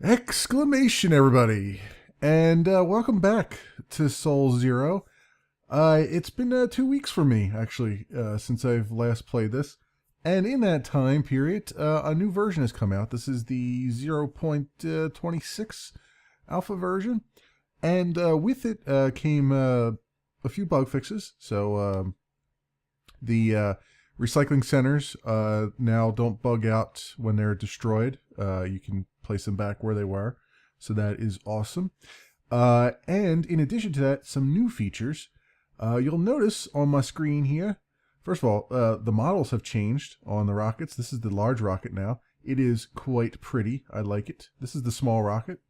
Exclamation, everybody! And welcome back to Soul Zero. It's been 2 weeks for me, actually, since I've last played this. And in that time period, a new version has come out. This is the 0.26 alpha version. And with it came a few bug fixes. So the recycling centers now don't bug out when they're destroyed. You can place them back where they were. So that is awesome. And in addition to that, some new features. You'll notice on my screen here, first of all, the models have changed on the rockets. This is the large rocket now. It is quite pretty. I like it. This is the small rocket.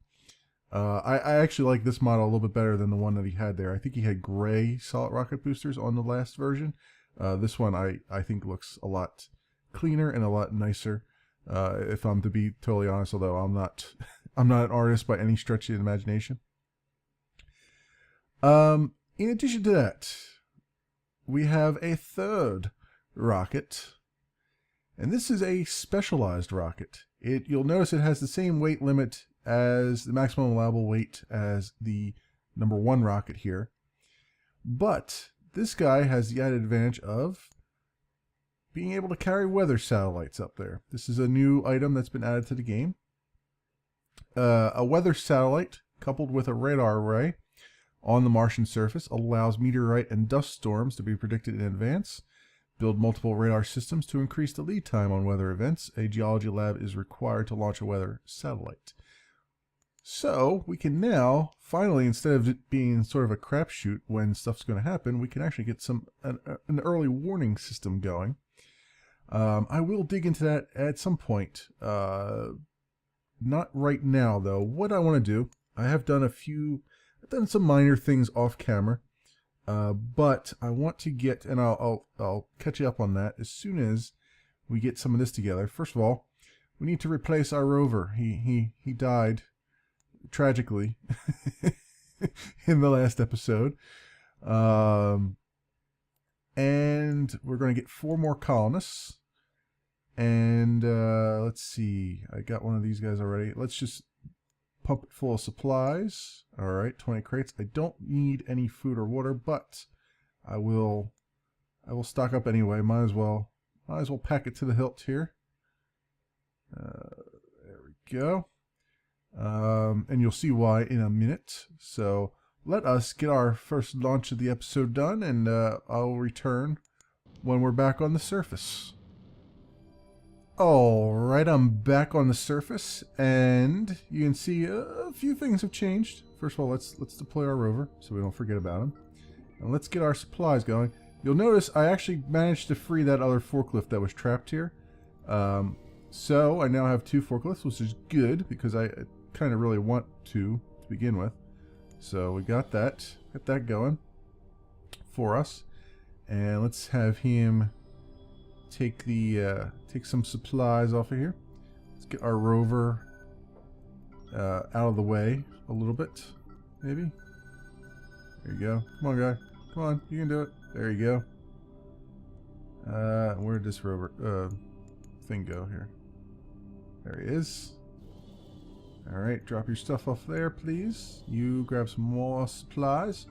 I actually like this model a little bit better than the one that he had there. I think he had gray solid rocket boosters on the last version. This one I think looks a lot cleaner and a lot nicer. If I'm to be totally honest, although I'm not I'm not an artist by any stretch of the imagination. In addition to that, we have a third rocket, and this is a specialized rocket. You'll notice it has the same weight limit as the maximum allowable weight as the number 1 rocket here, but this guy has the added advantage of being able to carry weather satellites up there. This is a new item that's been added to the game. A weather satellite coupled with a radar array on the Martian surface allows meteorite and dust storms to be predicted in advance. Build multiple radar systems to increase the lead time on weather events. A geology lab is required to launch a weather satellite. So we can now, finally, instead of it being sort of a crapshoot when stuff's going to happen, we can actually get an early warning system going. I will dig into that at some point. Not right now, though. What I want to do, I've done some minor things off camera, but I want to get, and I'll catch you up on that as soon as we get some of this together. First of all, we need to replace our rover. He died tragically in the last episode, and we're going to get 4 more colonists. And let's see, I got one of these guys already. Let's just pump it full of supplies. All right, 20 crates. I don't need any food or water, but I will stock up anyway. Might as well pack it to the hilt here. There we go. And you'll see why in a minute. So let us get our first launch of the episode done, and I'll return when we're back on the surface. Alright, I'm back on the surface, and you can see a few things have changed. First of all, let's deploy our rover so we don't forget about him. And let's get our supplies going. You'll notice I actually managed to free that other forklift that was trapped here. So I now have 2 forklifts, which is good because I kind of really want to begin with. So we got that going for us. And let's have him take some supplies off of here. Let's get our rover out of the way a little bit, maybe. There you go. Come on, guy. Come on, you can do it. There you go. Where did this rover thing go here? There he is. All right, drop your stuff off there, please. You grab some more supplies.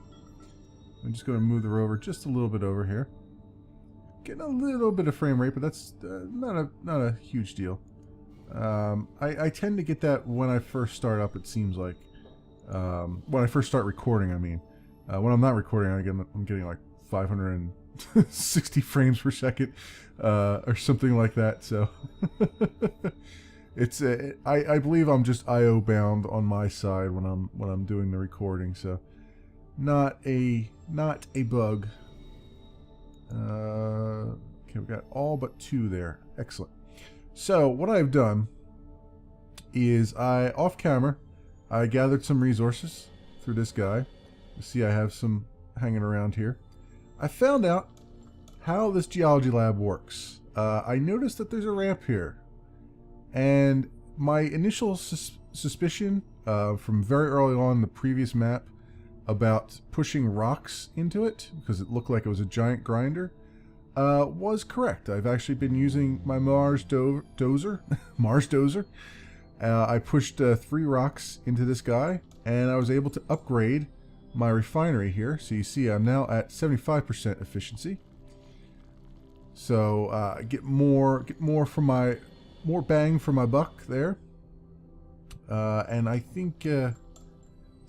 I'm just going to move the rover just a little bit over here. Getting a little bit of frame rate, but that's not a huge deal. I tend to get that when I first start up. It seems like when I first start recording. I mean, when I'm not recording, I'm getting like 560 frames per second or something like that. So it's I believe I'm just I/O bound on my side when I'm doing the recording. So not a bug. Okay, we got all but 2 there. Excellent. So what I've done is off camera, I gathered some resources through this guy. You see I have some hanging around here. I found out how this geology lab works. I noticed that there's a ramp here, and my initial suspicion from very early on in the previous map about pushing rocks into it, because it looked like it was a giant grinder, was correct. I've actually been using my Mars dozer, I pushed 3 rocks into this guy, and I was able to upgrade my refinery here. So you see I'm now at 75% efficiency. So get more from my more bang for my buck there. And I think so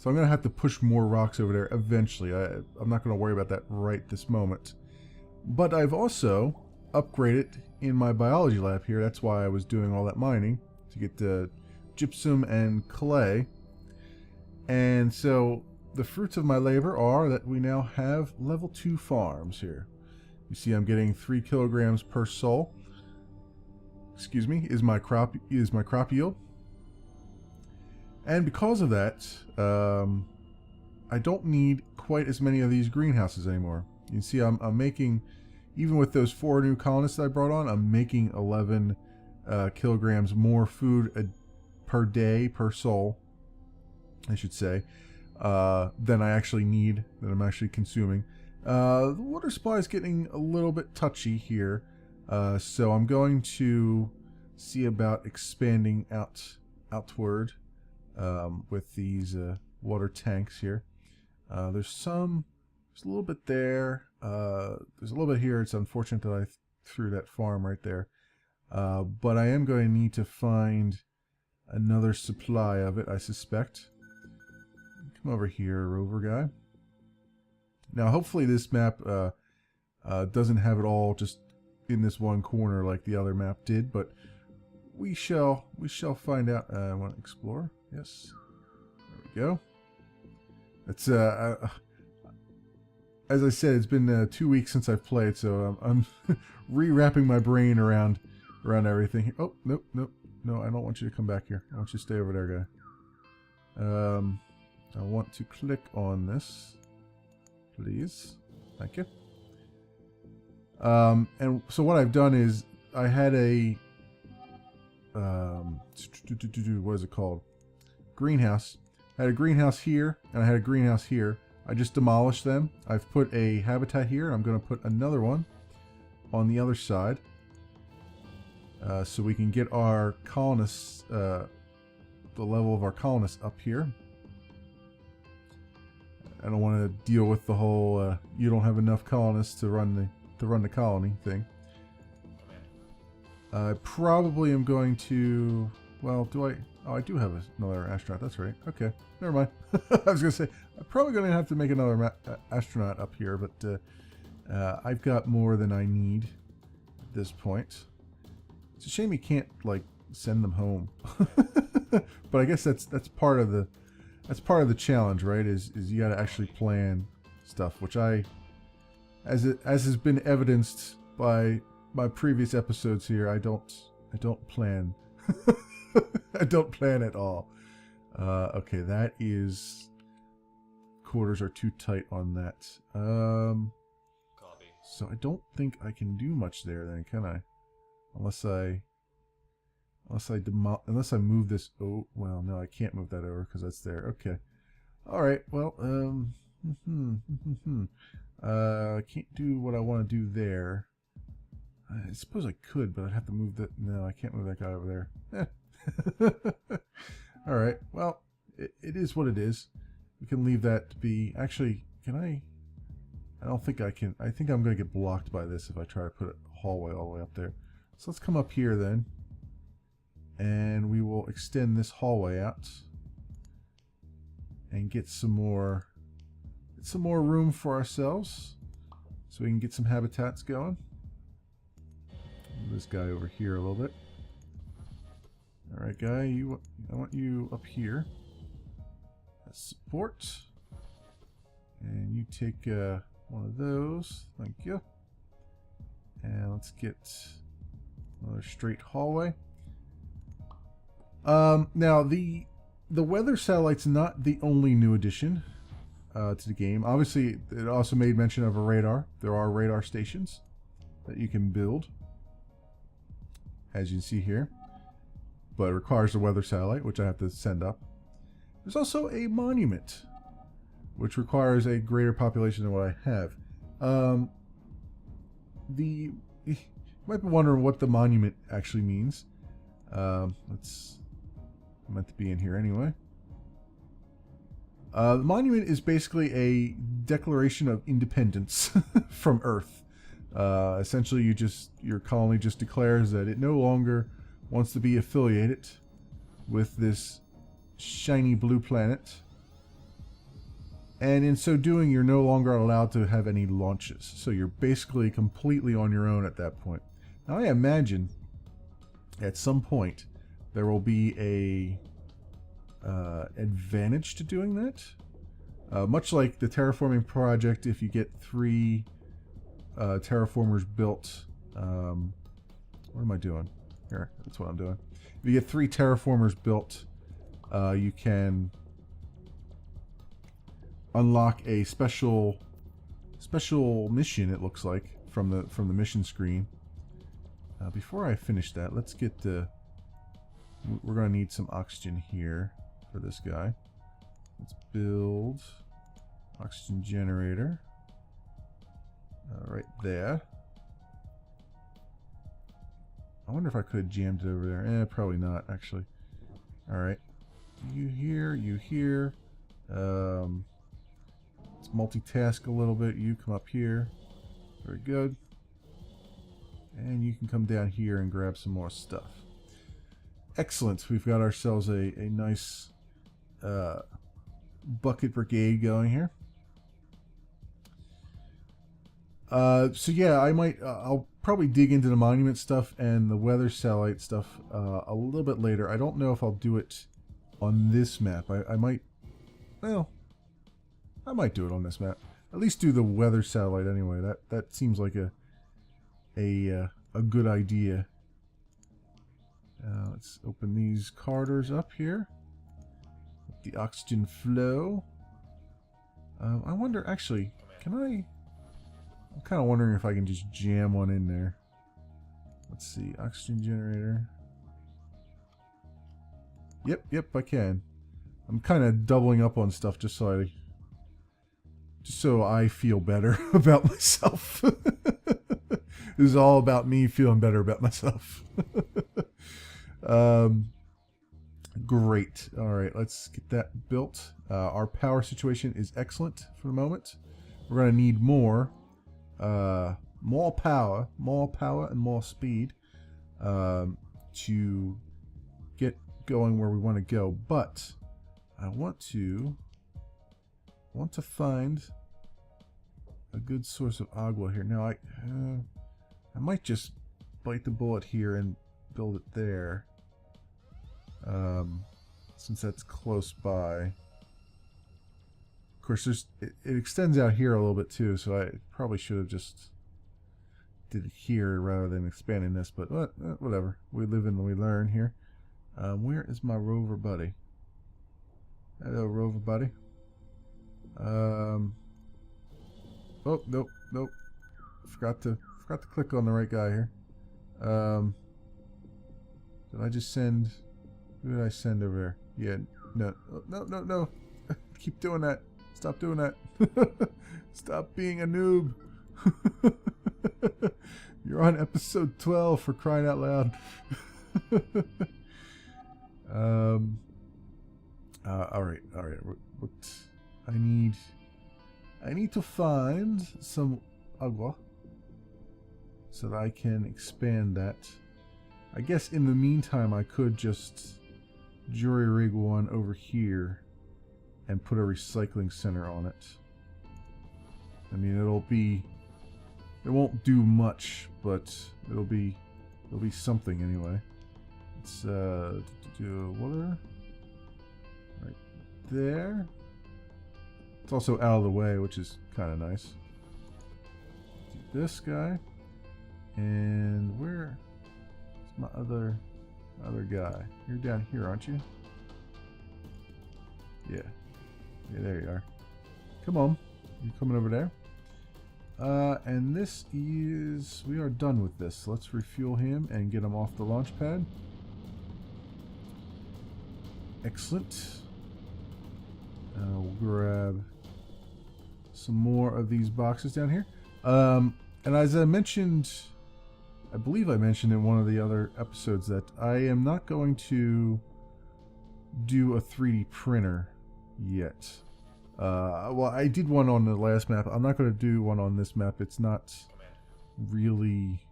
I'm gonna have to push more rocks over there eventually. I'm not gonna worry about that right this moment. But I've also upgraded in my biology lab here. That's why I was doing all that mining to get the gypsum and clay. And so the fruits of my labor are that we now have level 2 farms here. You see I'm getting 3 kilograms per soul. Excuse me, is my crop yield. And because of that, I don't need quite as many of these greenhouses anymore. You can see I'm making, even with those 4 new colonists that I brought on, I'm making 11 kilograms more food per day, per soul, I should say, than I actually need, that I'm actually consuming. The water supply is getting a little bit touchy here, so I'm going to see about expanding outward with these water tanks here. There's a little bit there. There's a little bit here. It's unfortunate that I threw that farm right there, but I am going to need to find another supply of it, I suspect. Come over here, rover guy. Now, hopefully this map doesn't have it all just in this one corner like the other map did, but we shall find out. I want to explore. Yes, there we go. It's as I said, it's been 2 weeks since I've played, so I'm rewrapping my brain around everything. Oh, nope, no, I don't want you to come back here. I want you to stay over there, guy. I want to click on this, please. Thank you. And so what I've done is I had a what is it called? Greenhouse. I had a greenhouse here, and I had a greenhouse here. I just demolished them. I've put a habitat here, and I'm going to put another one on the other side, so we can get our colonists, the level of our colonists up here. I don't want to deal with the whole you don't have enough colonists to run the colony thing. I probably am going to, well, oh, I do have another astronaut. That's right. Okay, never mind. I was going to say, I'm probably going to have to make another astronaut up here, but I've got more than I need at this point. It's a shame you can't, like, send them home. But I guess that's part of the challenge, right? Is you got to actually plan stuff, which as has been evidenced by my previous episodes here, I don't plan. I don't plan at all. Okay, that is, quarters are too tight on that. Copy. So I don't think I can do much there then, can I? Unless I move this. Oh, well, no, I can't move that over because that's there. Okay. All right. Well, I can't do what I want to do there. I suppose I could, but I'd have to move that. No, I can't move that guy over there. All right. Well, it is what it is. We can leave that to be. Actually, can I? I don't think I can. I think I'm going to get blocked by this if I try to put a hallway all the way up there. So let's come up here then. And we will extend this hallway out and get some more room for ourselves so we can get some habitats going. Move this guy over here a little bit. All right, guy, I want you up here. That's support, and you take one of those. Thank you. And let's get another straight hallway. Now the weather satellite's not the only new addition to the game. Obviously, it also made mention of a radar. There are radar stations that you can build, as you can see here, but it requires a weather satellite, which I have to send up. There's also a monument, which requires a greater population than what I have. You might be wondering what the monument actually means. meant to be in here anyway. The monument is basically a declaration of independence from Earth. Essentially, your colony just declares that it no longer wants to be affiliated with this shiny blue planet. And in so doing, you're no longer allowed to have any launches. So you're basically completely on your own at that point. Now, I imagine at some point there will be a advantage to doing that. Much like the terraforming project, if you get 3 terraformers built, what am I doing? Here, that's what I'm doing. If you get 3 terraformers built, you can unlock a special mission. It looks like from the mission screen. Before I finish that, let's get the. We're going to need some oxygen here for this guy. Let's build oxygen generator right there. I wonder if I could have jammed it over there. Probably not, actually. Alright. You here. Let's multitask a little bit. You come up here. Very good. And you can come down here and grab some more stuff. Excellent. We've got ourselves a nice bucket brigade going here. So yeah, I'll probably dig into the monument stuff and the weather satellite stuff a little bit later. I don't know if I'll do it on this map. I might do it on this map. At least do the weather satellite anyway. That seems like a good idea. Let's open these corridors up here. The oxygen flow. I wonder, actually, can I? I'm kind of wondering if I can just jam one in there. Let's see, oxygen generator. Yep, I can. I'm kind of doubling up on stuff just so I feel better about myself. This is all about me feeling better about myself. Great. All right, let's get that built. Our power situation is excellent for the moment. We're going to need more power, and more speed to get going where we want to go. But I want to find a good source of agua here. Now I might just bite the bullet here and build it there, since that's close by. Of course, it extends out here a little bit too, so I probably should have just did it here rather than expanding this, but whatever. We live and we learn here. Where is my rover buddy? Hello, rover buddy. Oh, nope. Forgot to click on the right guy here. Did I just send? Who did I send over there? Yeah, no. Keep doing that. Stop doing that. Stop being a noob. You're on episode 12 for crying out loud. All right. What I need to find some agua so that I can expand that. I guess in the meantime I could just jury rig one over here and put a recycling center on it. I mean, it won't do much, but it'll be something anyway. Let's do water right there. It's also out of the way, which is kind of nice. Do this guy, and where's my other guy? You're down here, aren't you? Yeah, there you are. Come on, you coming over there? And this is, we are done with this. Let's refuel him and get him off the launch pad. Excellent. We'll grab some more of these boxes down here. And as I mentioned, I believe I mentioned in one of the other episodes that I am not going to do a 3D printer yet. Well, I did one on the last map. I'm not going to do one on this map. It's not really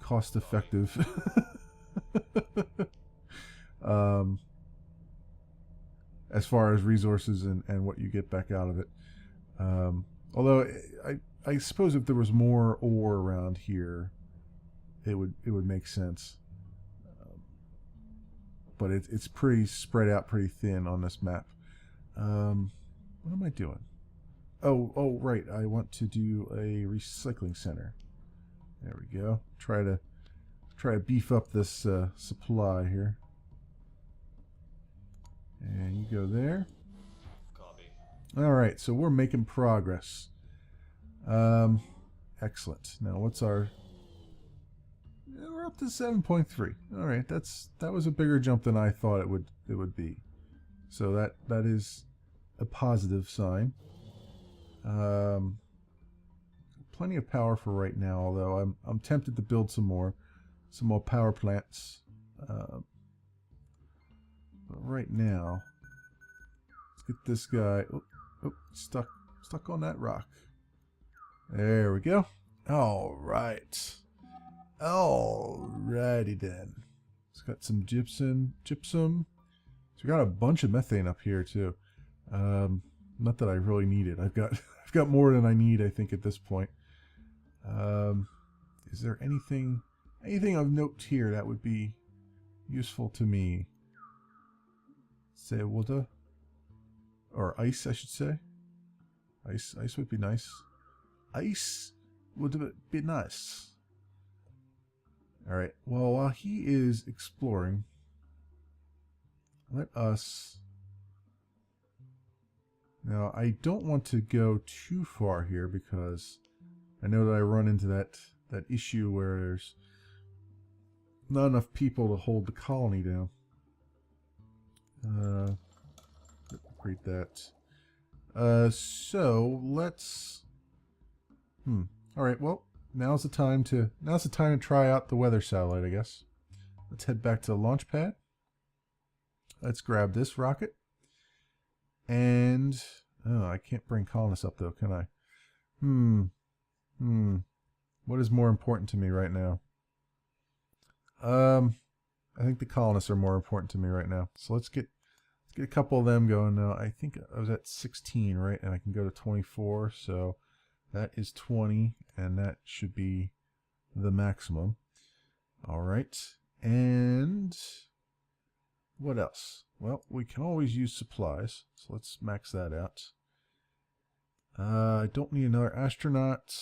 cost effective. As far as resources and what you get back out of it. Although I suppose if there was more ore around here, it would make sense. But it's pretty spread out, pretty thin on this map. What am I doing? Oh, right. I want to do a recycling center. There we go. Try to beef up this supply here. And you go there. Copy. All right, so we're making progress. Excellent. Now, what's our? We're up to 7.3. All right, that was a bigger jump than I thought it would be. So that is a positive sign. Plenty of power for right now, although I'm tempted to build some more power plants. But right now, let's get this guy. Oh, stuck on that rock. There we go. All right. Alrighty then. It's got some gypsum. So we got a bunch of methane up here too. Not that I really need it. I've got more than I need, I think, at this point. Is there anything of note here that would be useful to me? Say water or ice, I should say. Ice would be nice. Ice would be nice. All right. Well, while he is exploring, let us. Now, I don't want to go too far here because I know that I run into that issue where there's not enough people to hold the colony down. Upgrade that. So let's. All right. Well, now's the time to try out the weather satellite, I guess. Let's head back to the launch pad. Let's grab this rocket. And I can't bring colonists up though, can I? What is more important to me right now? I think the colonists are more important to me right now. So let's get a couple of them going now. I think I was at 16, right? And I can go to 24. So that is 20, and that should be the maximum. All right. And what else? Well, we can always use supplies. So let's max that out. I don't need another astronaut.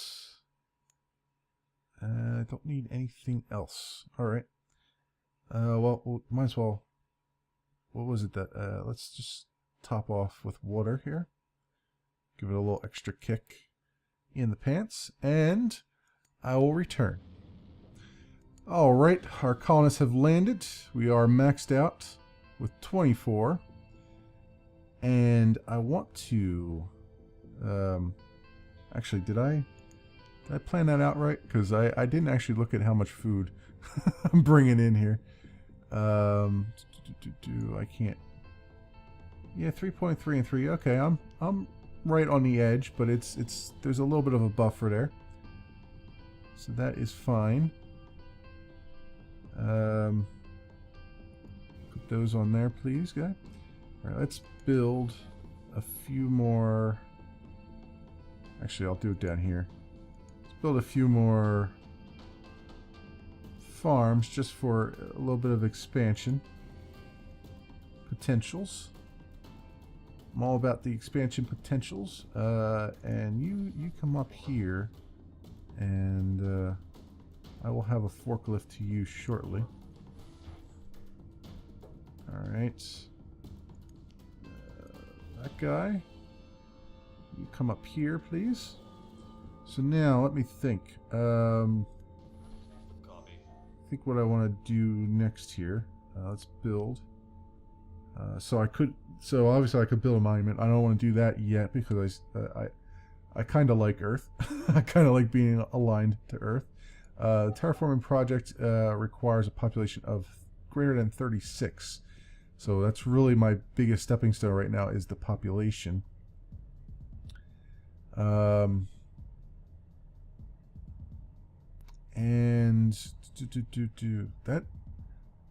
I don't need anything else. All right. Well, might as well. What was it that? Let's just top off with water here. Give it a little extra kick in the pants, and I will return. All right, our colonists have landed. We are maxed out with 24, and I want to. Actually, did I plan that out right? Because I didn't actually look at how much food I'm bringing in here. I can't. Yeah, 3.3 and 3. Okay, I'm right on the edge, but there's a little bit of a buffer there, so that is fine. Put those on there, please, guy. All right, let's build a few more. Actually, I'll do it down here. Let's build a few more farms just for a little bit of expansion potentials. I'm all about the expansion potentials. And you come up here, and I will have a forklift to use shortly. All right. That guy. You come up here, please. So now, let me think. Copy. I think what I want to do next here. Let's build. So obviously I could build a monument. I don't want to do that yet because I kind of like Earth. I kind of like being aligned to Earth. The terraforming project requires a population of greater than 36. So that's really my biggest stepping stone right now is the population. And that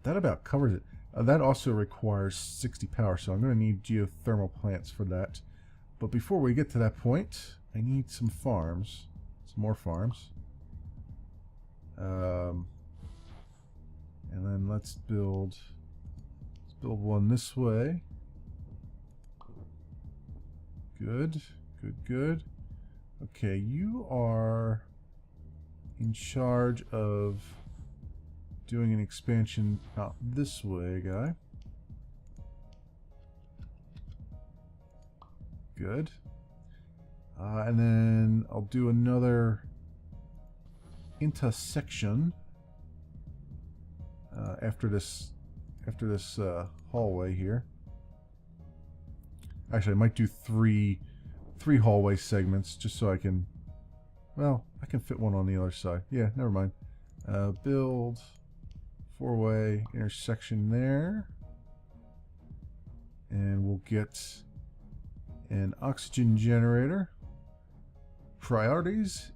about covers it. That also requires 60 power, so I'm going to need geothermal plants for that. But before we get to that point, I need some farms, some more farms. And then let's build one this way. Good, good, good. Okay, you are in charge of doing an expansion out this way, guy. Good. And then I'll do another intersection after this hallway here. Actually, I might do three hallway segments just so I can. Well, I can fit one on the other side. Yeah, never mind. Build 4-way intersection there. And we'll get an oxygen generator. Priorities.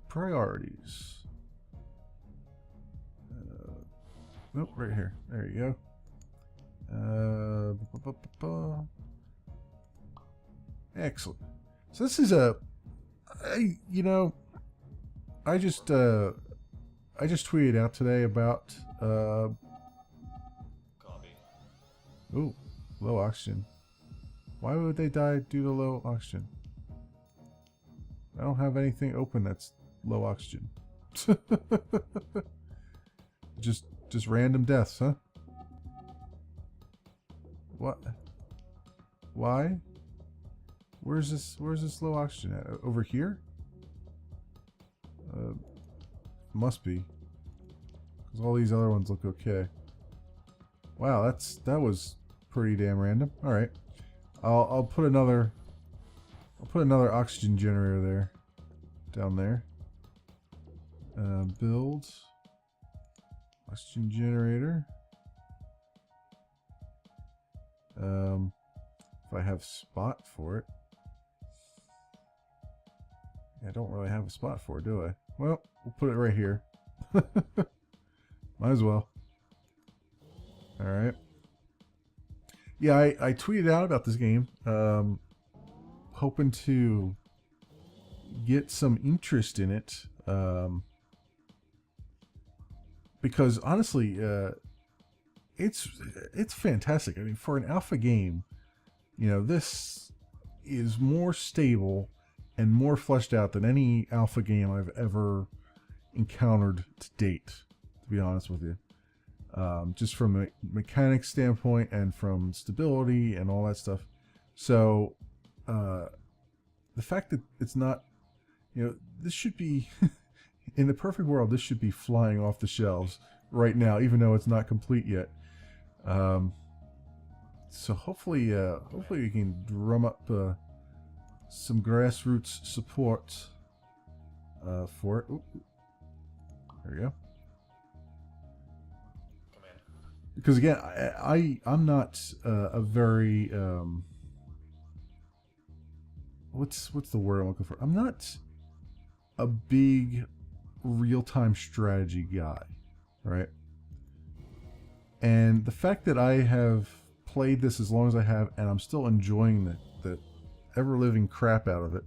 Nope, right here. There you go. Excellent. So this is I just tweeted out today about Copy. ooh, low oxygen. Why would they die due to low oxygen? I don't have anything open that's low oxygen. just random deaths, huh? What? Why? Where's this low oxygen at? Over here? Must be. Because all these other ones look okay. Wow, that was pretty damn random. Alright. I'll put another oxygen generator there. Down there. Build oxygen generator. If I have spot for it. I don't really have a spot for it, do I? Well, we'll put it right here. Might as well. Alright. Yeah, I tweeted out about this game. Hoping to get some interest in it. Because honestly, it's fantastic. I mean, for an alpha game, this is more stable and more fleshed out than any alpha game I've ever encountered to date, to be honest with you. Just from a mechanics standpoint and from stability and all that stuff. So, the fact that it's not, this should be, in the perfect world, this should be flying off the shelves right now, even though it's not complete yet. So hopefully we can drum up some grassroots support for it. Ooh. There we go. Command. Because again, I'm not a very what's the word I'm looking for? I'm not a big real-time strategy guy, right? And the fact that I have played this as long as I have, and I'm still enjoying the ever-living crap out of it,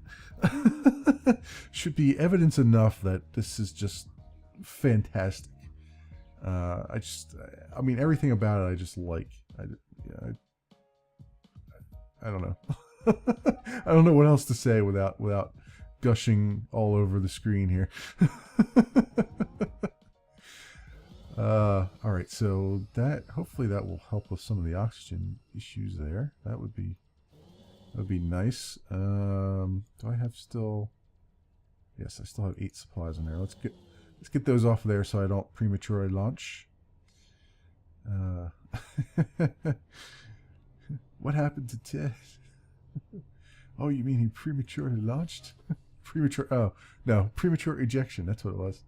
should be evidence enough that this is just fantastic. I mean, everything about it I just like. I don't know. I don't know what else to say without gushing all over the screen here. All right, so hopefully that will help with some of the oxygen issues there. That would be nice. Do I have still? Yes, I still have 8 supplies in there. Let's get those off of there so I don't prematurely launch. What happened to Ted? Oh, you mean he prematurely launched? Oh no, premature ejection. That's what it was.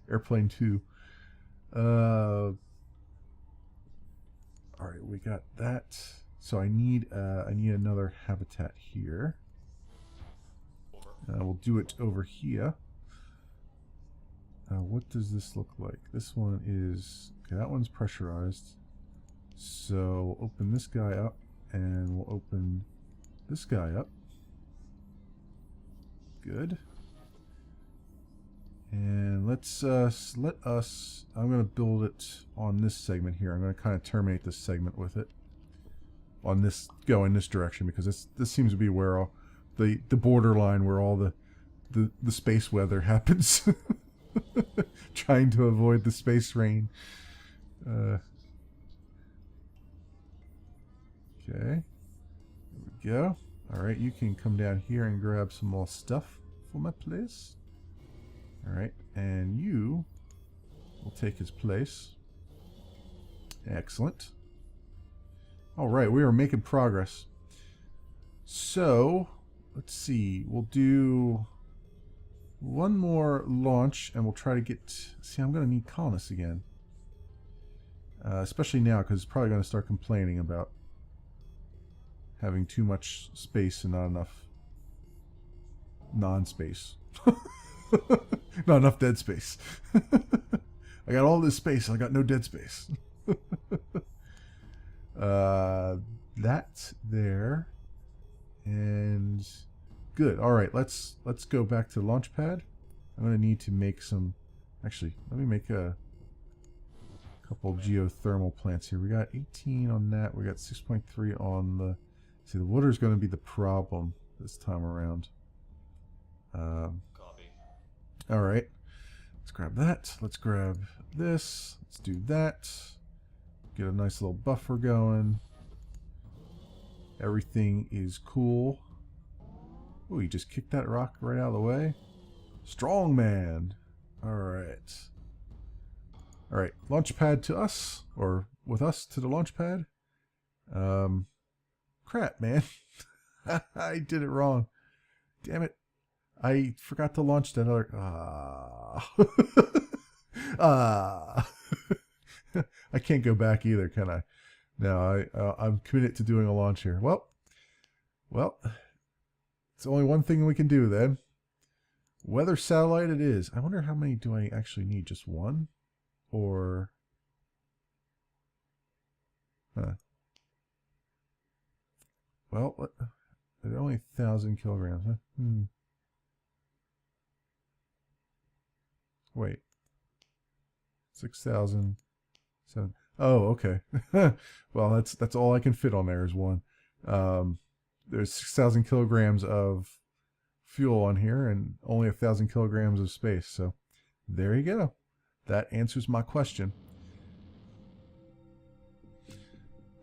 Airplane 2. All right, we got that. So I need another habitat here. We'll do it over here. What does this look like? This one is okay. That one's pressurized. So open this guy up, and we'll open this guy up. Good. And let's let us. I'm going to build it on this segment here. I'm going to kind of terminate this segment with it. On this, go in this direction because this seems to be where all the borderline where all the space weather happens. Trying to avoid the space rain. Okay. There we go. Alright, you can come down here and grab some more stuff for my place. Alright, and you will take his place. Excellent. Alright, we are making progress. So, let's see. We'll do one more launch and we'll try to get... See, I'm going to need colonists again. Especially now because it's probably going to start complaining about having too much space and not enough non-space. Not enough dead space. I got all this space, I got no dead space. That's there. And good. Alright, let's go back to the launch pad. I'm going to need to make some... Actually, let me make a couple geothermal plants here. We got 18 on that. We got 6.3 on the... See, the water's going to be the problem this time around. Copy. Alright. Let's grab that. Let's grab this. Let's do that. Get a nice little buffer going. Everything is cool. Oh, you just kicked that rock right out of the way. Strong man. Alright. Alright. Launch pad to us. Or with us to the launch pad. Crap, man. I did it wrong. Damn it. I forgot to launch that other... I can't go back either, can I? No, I'm committed to doing a launch here. Well, it's only one thing we can do then. Weather satellite it is. I wonder how many do I actually need? Just one? Or... Huh. Well, they're only 1,000 kilograms, huh? Wait. 6,000. 7. Oh, okay. Well, that's all I can fit on there is one. There's 6,000 kilograms of fuel on here and only 1,000 kilograms of space. So there you go. That answers my question.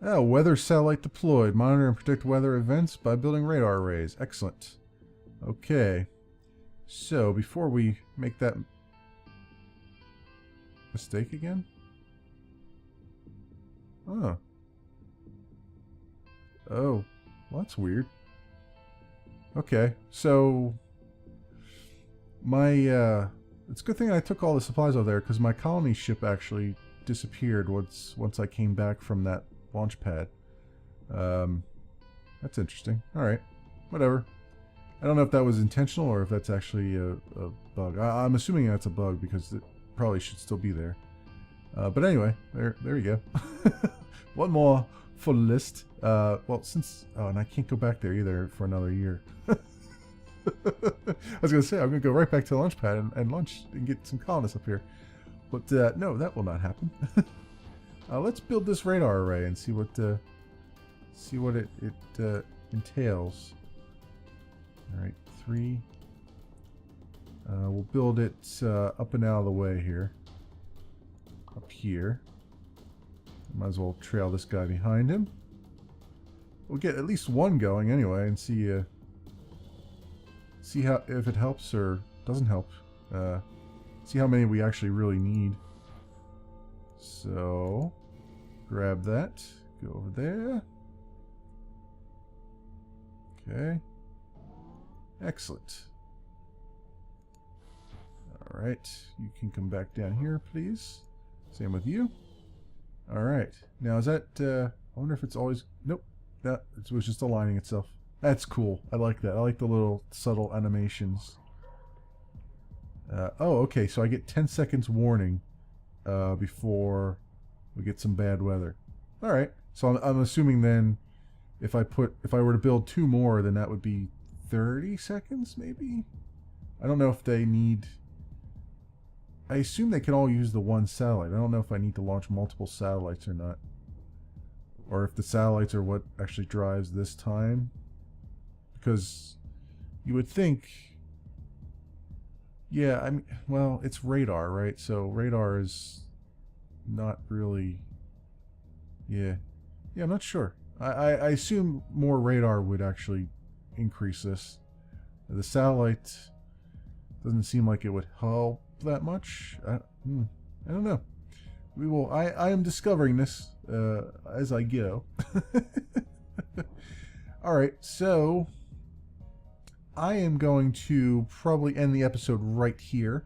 Oh, weather satellite deployed. Monitor and predict weather events by building radar arrays. Excellent. Okay. So before we make that mistake again. Oh. Oh. Well, that's weird. Okay. So my it's a good thing I took all the supplies over there because my colony ship actually disappeared once I came back from that launch pad. That's interesting. Alright. Whatever. I don't know if that was intentional or if that's actually a bug. I'm assuming that's a bug because it probably should still be there. But anyway, there you go. One more for the list. Well, since... Oh, and I can't go back there either for another year. I was going to say, I'm going to go right back to the launch pad and launch and get some colonists up here. But no, that will not happen. Let's build this radar array and see what it entails. All right, 3. We'll build it up and out of the way here. Up here. Might as well trail this guy behind him. We'll get at least one going anyway and see how if it helps or doesn't help. See how many we actually really need. So, grab that. Go over there. Okay. Excellent. Alright, you can come back down here, please. Same with you. All right. Now is that? I wonder if it's always. Nope. That it was just aligning itself. That's cool. I like that. I like the little subtle animations. Oh, okay. So I get 10 seconds warning before we get some bad weather. All right. So I'm assuming then, if I were to build 2 more, then that would be 30 seconds, maybe. I don't know if they need. I assume they can all use the one satellite. I don't know if I need to launch multiple satellites or not, or if the satellites are what actually drives this time. Because you would think, yeah, I mean, well, it's radar, right? So radar is not really, yeah, I'm not sure. I assume more radar would actually increase this. The satellite doesn't seem like it would help that much. I don't know. We will. I am discovering this as I go. All right, so I am going to probably end the episode right here.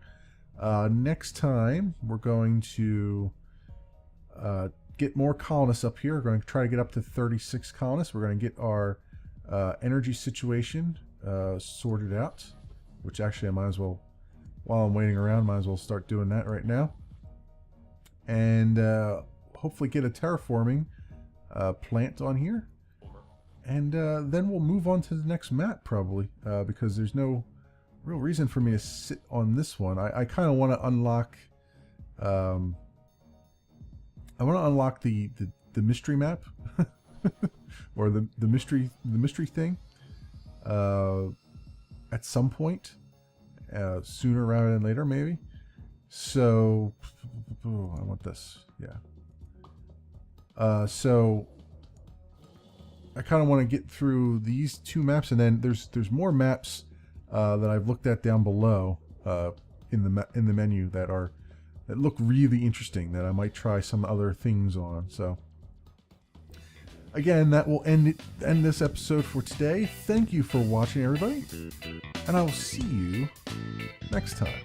Next time, we're going to get more colonists up here. We're going to try to get up to 36 colonists. We're going to get our energy situation sorted out, which actually I might as well, while I'm waiting around, might as well start doing that right now. And hopefully get a terraforming plant on here. And then we'll move on to the next map, probably, because there's no real reason for me to sit on this one. I kind of want to unlock. I want to unlock the mystery map, or the mystery thing, at some point, sooner rather than later, maybe. So, I want this, yeah. So I kind of want to get through these 2 maps, and then there's more maps that I've looked at down below in the menu that look really interesting, that I might try some other things on. So again, that will end this episode for today. Thank you for watching, everybody, and I will see you next time.